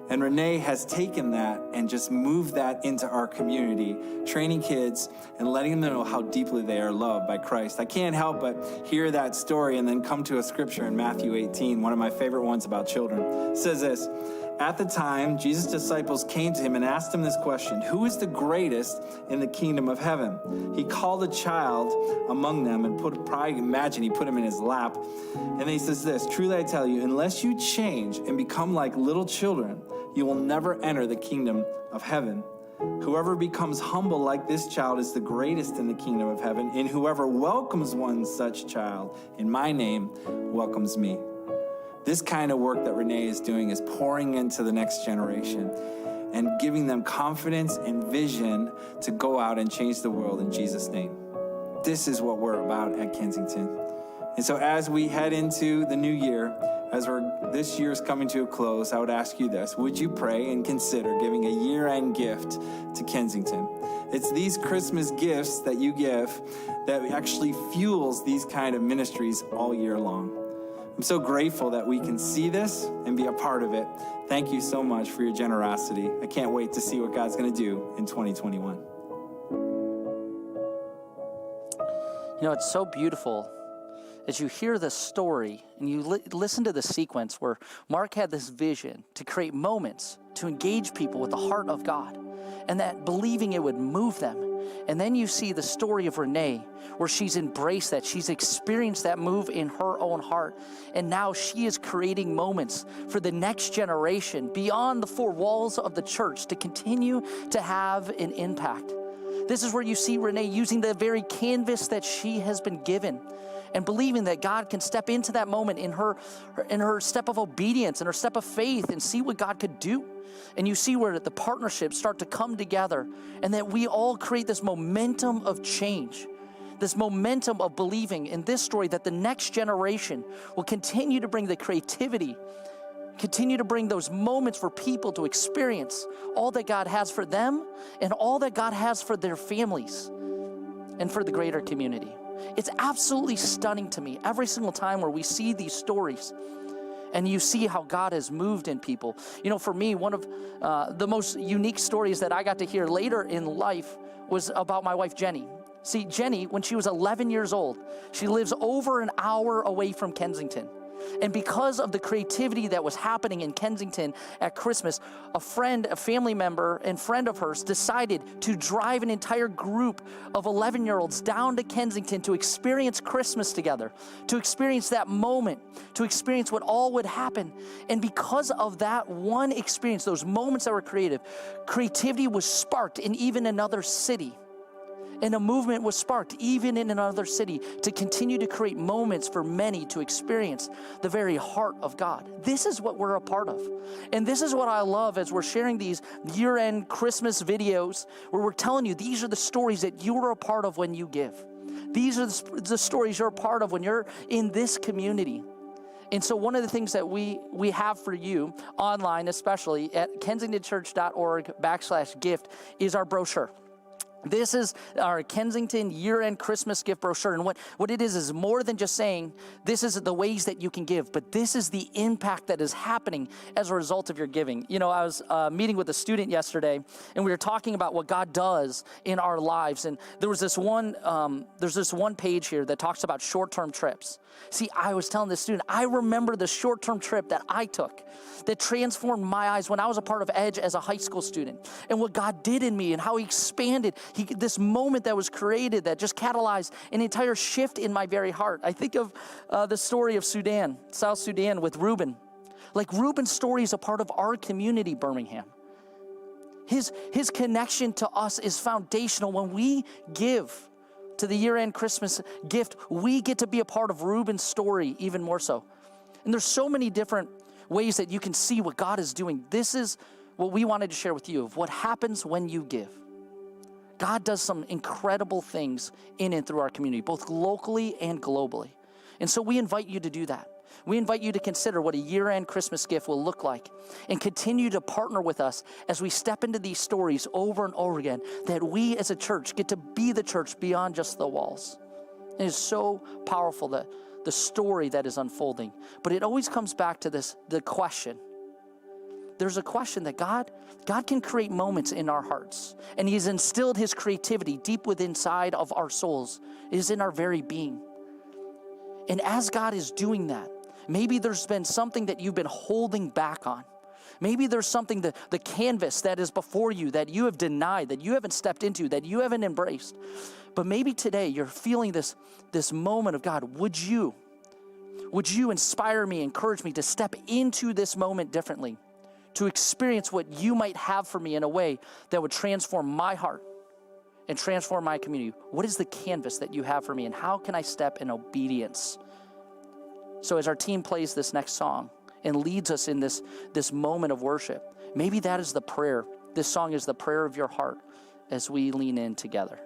And Renee has taken that and just moved that into our community, training kids and letting them know how deeply they are loved by Christ. I can't help but hear that story and then come to a scripture in Matthew 18, one of my favorite ones about children. It says this, at the time, Jesus' disciples came to him and asked him this question, who is the greatest in the kingdom of heaven? He called a child among them and imagine he put him in his lap. And then he says this, truly I tell you, unless you change and become like little children, you will never enter the kingdom of heaven. Whoever becomes humble like this child is the greatest in the kingdom of heaven, and whoever welcomes one such child in my name welcomes me. This kind of work that Renee is doing is pouring into the next generation and giving them confidence and vision to go out and change the world in Jesus' name. This is what we're about at Kensington. And so as we head into the new year, as this year is coming to a close, I would ask you this. Would you pray and consider giving a year-end gift to Kensington? It's these Christmas gifts that you give that actually fuels these kind of ministries all year long. I'm so grateful that we can see this and be a part of it. Thank you so much for your generosity. I can't wait to see what God's going to do in 2021. You know, it's so beautiful as you hear the story and you listen to the sequence where Mark had this vision to create moments to engage people with the heart of God, and that believing it would move them. And then you see the story of Renee, where she's embraced that, she's experienced that move in her own heart, and now she is creating moments for the next generation beyond the four walls of the church to continue to have an impact. This is where you see Renee using the very canvas that she has been given and believing that God can step into that moment in her step of obedience and her step of faith and see what God could do. And you see where the partnerships start to come together and that we all create this momentum of change, this momentum of believing in this story that the next generation will continue to bring the creativity, continue to bring those moments for people to experience all that God has for them and all that God has for their families and for the greater community. It's absolutely stunning to me every single time where we see these stories and you see how God has moved in people. You know, for me, one of the most unique stories that I got to hear later in life was about my wife, Jenny. See, Jenny, when she was 11 years old, she lives over an hour away from Kensington. And because of the creativity that was happening in Kensington at Christmas, a family member and friend of hers decided to drive an entire group of 11-year-olds down to Kensington to experience Christmas together, to experience that moment, to experience what all would happen. And because of that one experience, those moments that were creativity was sparked in even another city. And a movement was sparked even in another city to continue to create moments for many to experience the very heart of God. This is what we're a part of. And this is what I love as we're sharing these year-end Christmas videos where we're telling you these are the stories that you are a part of when you give. These are the stories you're a part of when you're in this community. And so one of the things that we have for you online, especially at kensingtonchurch.org/gift, is our brochure. This is our Kensington year-end Christmas gift brochure. And what it is more than just saying, this is the ways that you can give, but this is the impact that is happening as a result of your giving. You know, I was meeting with a student yesterday, and we were talking about what God does in our lives. And there was this one page here that talks about short-term trips. See, I was telling this student, I remember the short-term trip that I took that transformed my eyes when I was a part of Edge as a high school student, and what God did in me and how he expanded this moment that was created that just catalyzed an entire shift in my very heart. I think of the story of South Sudan with Reuben. Like Reuben's story is a part of our community, Birmingham. His connection to us is foundational. When we give to the year-end Christmas gift, we get to be a part of Reuben's story even more so. And there's so many different ways that you can see what God is doing. This is what we wanted to share with you of what happens when you give. God does some incredible things in and through our community, both locally and globally. And so we invite you to do that. We invite you to consider what a year-end Christmas gift will look like and continue to partner with us as we step into these stories over and over again, that we as a church get to be the church beyond just the walls. It is so powerful, that the story that is unfolding. But it always comes back to the question. There's a question that God can create moments in our hearts, and he's instilled his creativity deep within inside of our souls. It is in our very being. And as God is doing that, maybe there's been something that you've been holding back on. Maybe there's something, the canvas that is before you that you have denied, that you haven't stepped into, that you haven't embraced. But maybe today you're feeling this moment of God, would you inspire me, encourage me to step into this moment differently, to experience what you might have for me in a way that would transform my heart and transform my community? What is the canvas that you have for me, and how can I step in obedience? So as our team plays this next song and leads us in this moment of worship, maybe that is the prayer. This song is the prayer of your heart as we lean in together.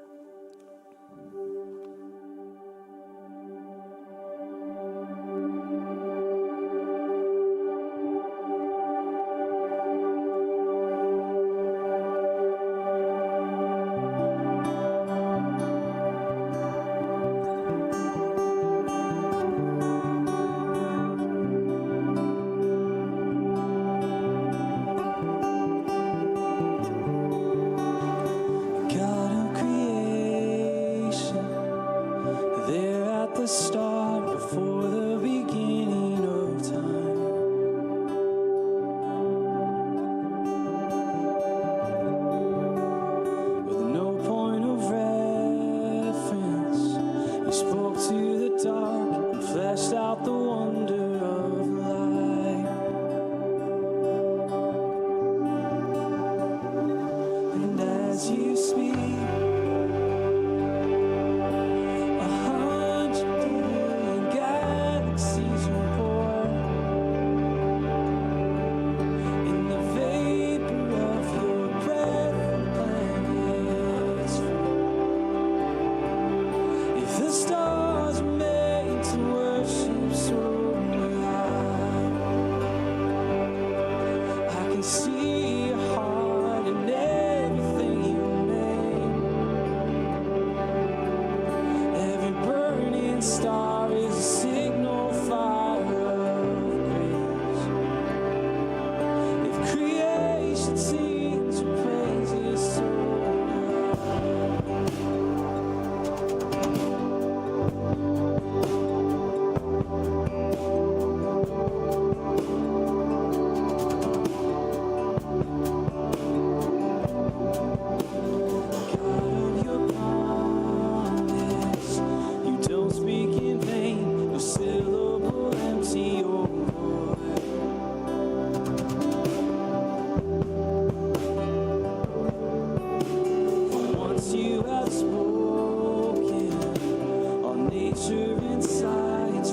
see your heart in everything you name. Every burning star is a signal fire of grace. If creation sings your praises so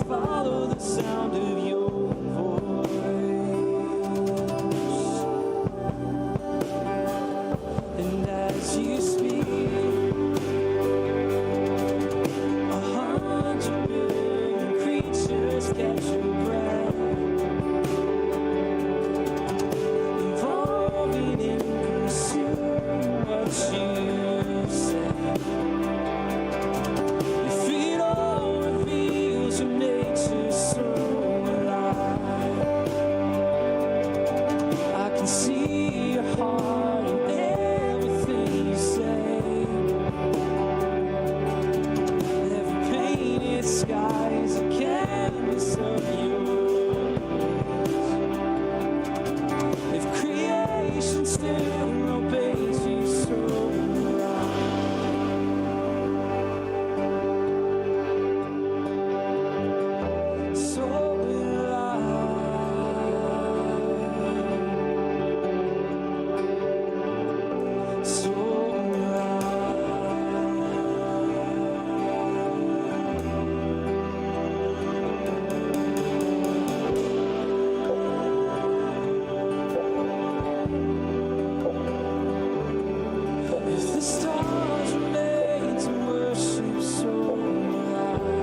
follow the sound of your voice, and as you speak, 100 billion creatures catch your breath, evolving in pursuit of what you say. Nature so alive. I can see your heart in everything you say. Every painted sky is a canvas of your grace. If creation still obeys you so the stars were made to worship so high.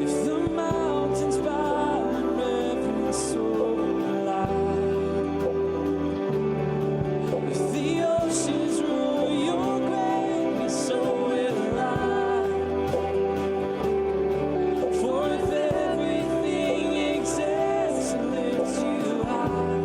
If the mountains bow in reverence so alive. If the oceans roar your greatness so alive. For if everything exists and lifts you high.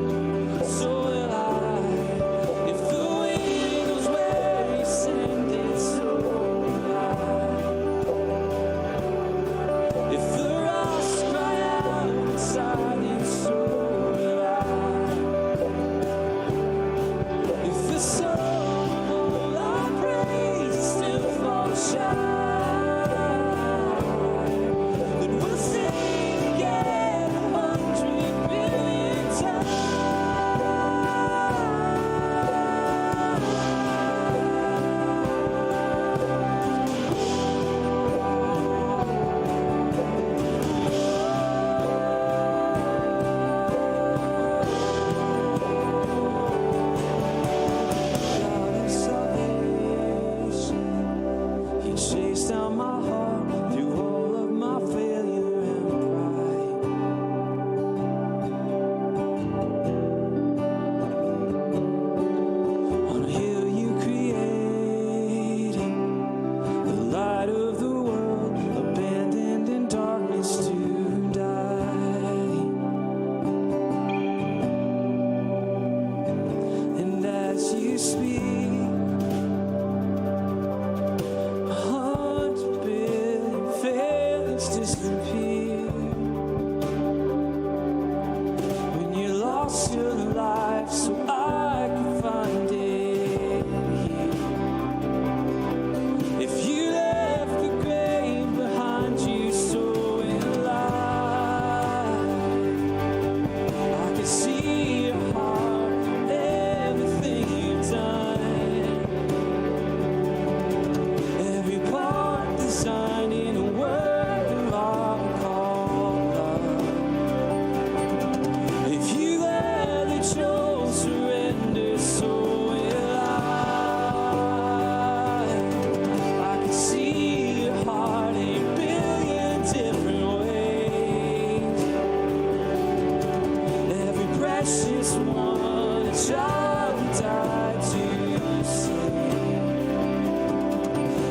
precious one, a child who died to save.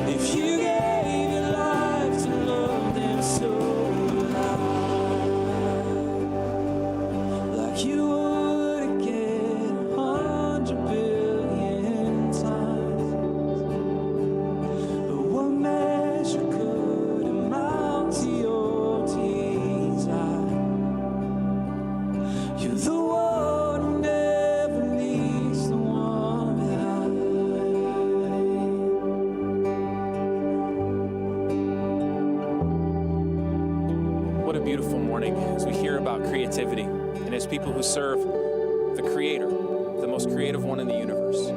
If you gave your life to love them so alive, like you would again 100 billion times, but what measure could amount to your desire? You're the one who never leaves the one behind. What a beautiful morning as we hear about creativity and as people who serve the Creator, the most creative one in the universe.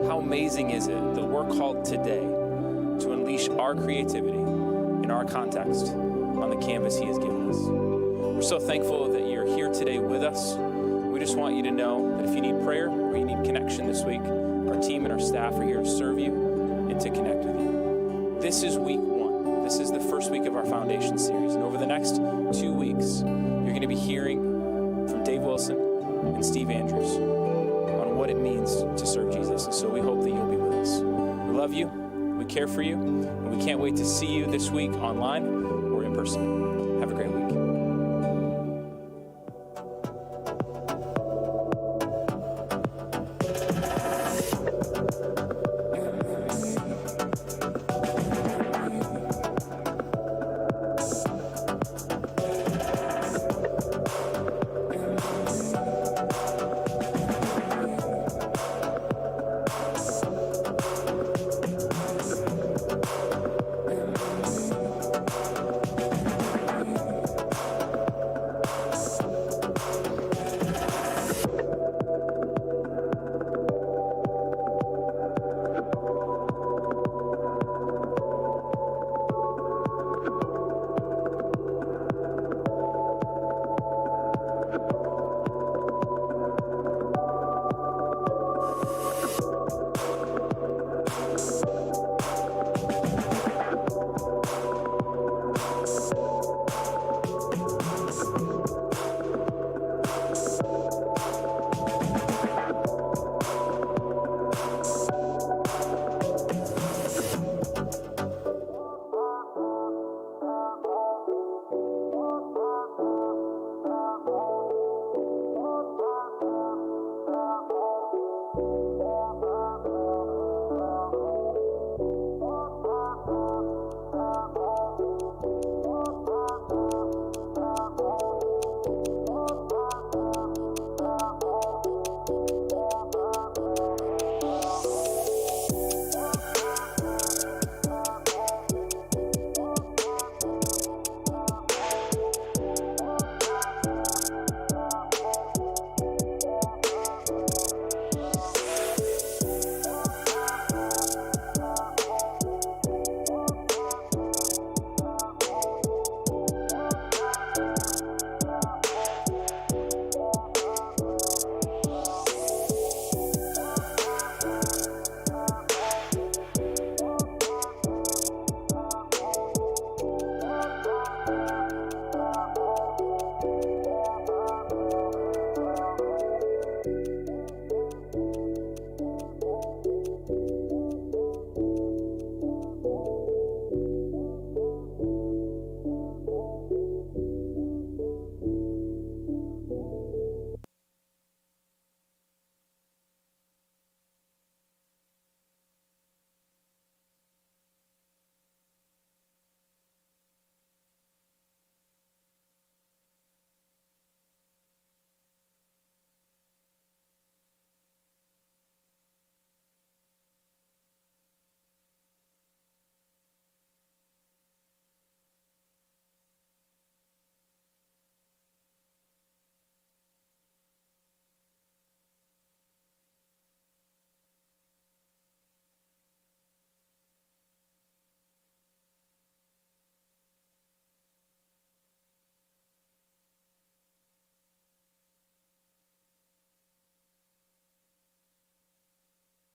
How amazing is it that we're called today to unleash our creativity in our context on the canvas He has given us. We're so thankful that you're here today with us. We just want you to know that if you need prayer or you need connection this week, our team and our staff are here to serve you and to connect with you. This is week 1. This is the first week of our foundation series. And over the next 2 weeks, you're going to be hearing from Dave Wilson and Steve Andrews on what it means to serve Jesus. And so we hope that you'll be with us. We love you, we care for you, and we can't wait to see you this week online or in person. Have a great week.